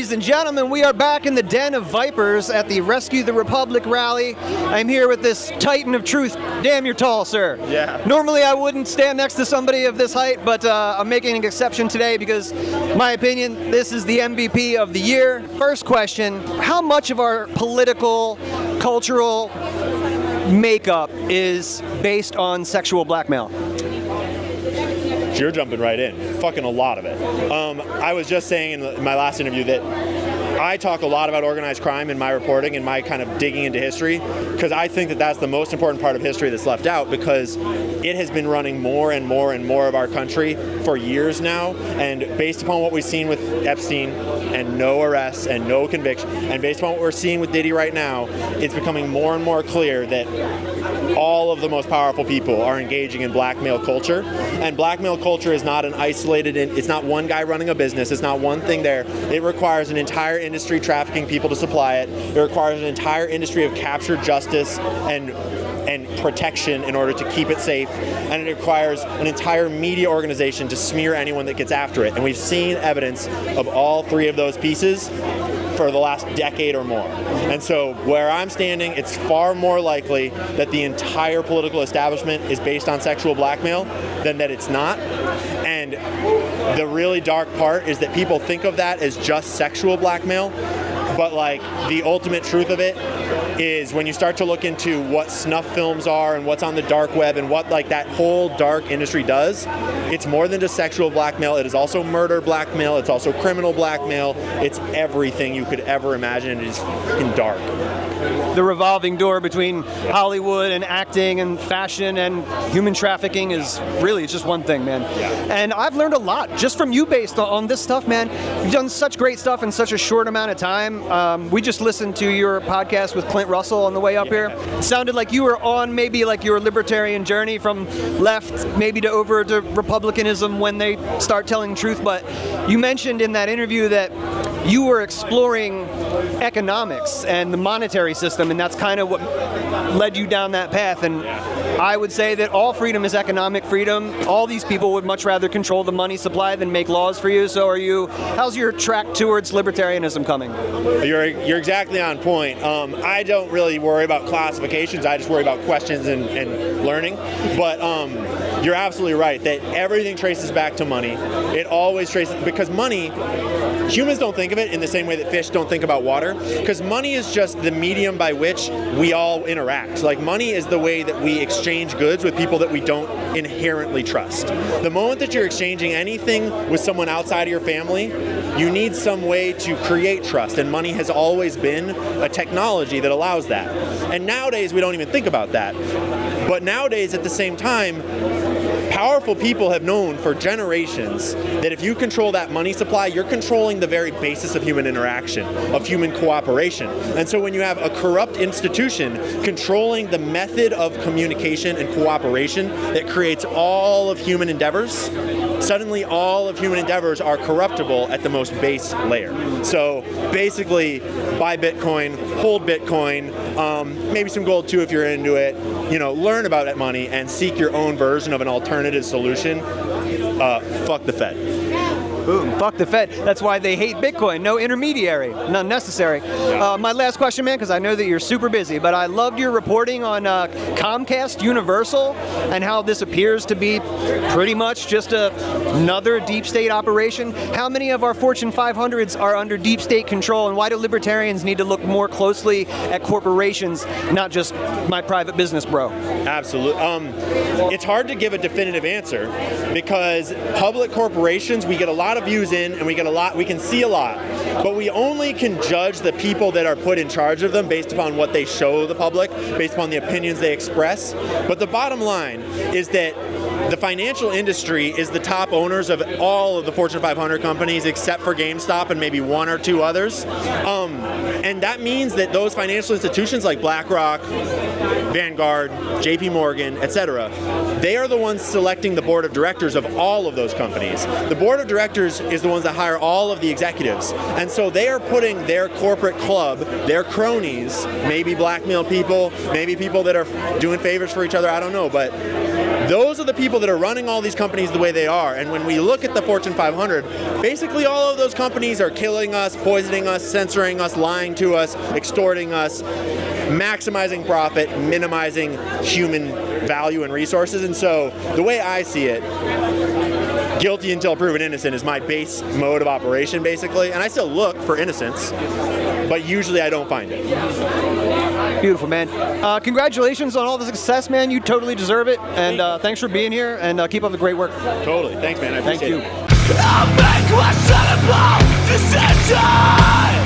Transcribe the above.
Ladies and gentlemen, we are back in the den of vipers at the Rescue the Republic rally. I'm here with this titan of truth. Damn, you're tall, sir. Yeah. Normally I wouldn't stand next to somebody of this height, but I'm making an exception today because, my opinion, this is the MVP of the year. First question, how much of our political, cultural makeup is based on sexual blackmail? You're jumping right in. Fucking a lot of it. I was just saying in my last interview that I talk a lot about organized crime in my reporting and my kind of digging into history, because I think that that's the most important part of history that's left out, because it has been running more and more and more of our country for years now, and based upon what we've seen with Epstein and no arrests and no conviction, and based upon what we're seeing with Diddy right now, it's becoming more and more clear that all of the most powerful people are engaging in blackmail culture, and blackmail culture is not an isolated, it's not one guy running a business, it's not one thing there. It requires an entire industry trafficking people to supply it. It requires an entire industry of captured justice and protection in order to keep it safe, and it requires an entire media organization to smear anyone that gets after it. And we've seen evidence of all three of those pieces for the last decade or more. And so where I'm standing, it's far more likely that the entire political establishment is based on sexual blackmail than that it's not. And the really dark part is that people think of that as just sexual blackmail, but like the ultimate truth of it is when you start to look into what snuff films are and what's on the dark web and what like that whole dark industry does, it's more than just sexual blackmail. It is also murder blackmail. It's also criminal blackmail. It's everything you could ever imagine. It is fucking dark. The revolving door between Hollywood and acting and fashion and human trafficking is really just one thing, man. Yeah. And I've learned a lot just from you based on this stuff, man. You've done such great stuff in such a short amount of time. We just listened to your podcast with Clint Russell on the way up here. It sounded like you were on maybe like your libertarian journey from left maybe to over to republicanism when they start telling truth. But you mentioned in that interview that you were exploring economics and the monetary system, and that's kind of what led you down that path. And I would say that all freedom is economic freedom. All these people would much rather control the money supply than make laws for you. So how's your track towards libertarianism coming? You're exactly on point. I don't really worry about classifications. I just worry about questions and learning. But you're absolutely right that everything traces back to money. It always traces, because money, humans don't think of it in the same way that fish don't think about water, because money is just the medium by which we all interact. Like money is the way that we exchange goods with people that we don't inherently trust. The moment that you're exchanging anything with someone outside of your family, you need some way to create trust, and money has always been a technology that allows that. And nowadays we don't even think about that. But nowadays at the same time, powerful people have known for generations that if you control that money supply, you're controlling the very basis of human interaction, of human cooperation. And so when you have a corrupt institution controlling the method of communication and cooperation that creates all of human endeavors, suddenly all of human endeavors are corruptible at the most base layer. So basically, buy Bitcoin, hold Bitcoin, maybe some gold too if you're into it, learn about that money and seek your own version of an alternative solution. Fuck the Fed. Boom, fuck the Fed. That's why they hate Bitcoin. No intermediary, none necessary. My last question, man, because I know that you're super busy, but I loved your reporting on Comcast Universal and how this appears to be pretty much just another deep state operation. How many of our Fortune 500s are under deep state control, and why do libertarians need to look more closely at corporations, not just my private business, bro? Absolutely. It's hard to give a definitive answer because public corporations, we get a lot of views in and we can see a lot, but we only can judge the people that are put in charge of them based upon what they show the public, based upon the opinions they express. But the bottom line is that the financial industry is the top owners of all of the Fortune 500 companies except for GameStop and maybe one or two others. And that means that those financial institutions like BlackRock, Vanguard, JP Morgan, etc., they are the ones selecting the board of directors of all of those companies. The board of directors is the ones that hire all of the executives. And so they are putting their corporate club, their cronies, maybe blackmail people, maybe people that are doing favors for each other, I don't know, but those are the people that are running all these companies the way they are. And when we look at the Fortune 500, basically all of those companies are killing us, poisoning us, censoring us, lying to us, extorting us, maximizing profit, minimizing human value and resources. And so the way I see it, guilty until proven innocent is my base mode of operation, basically. And I still look for innocence, but usually I don't find it. Beautiful, man. Congratulations on all the success, man. You totally deserve it. And thanks for being here, and keep up the great work. Totally. Thanks, man. I appreciate it. Thank you. I'll make questionable decisions.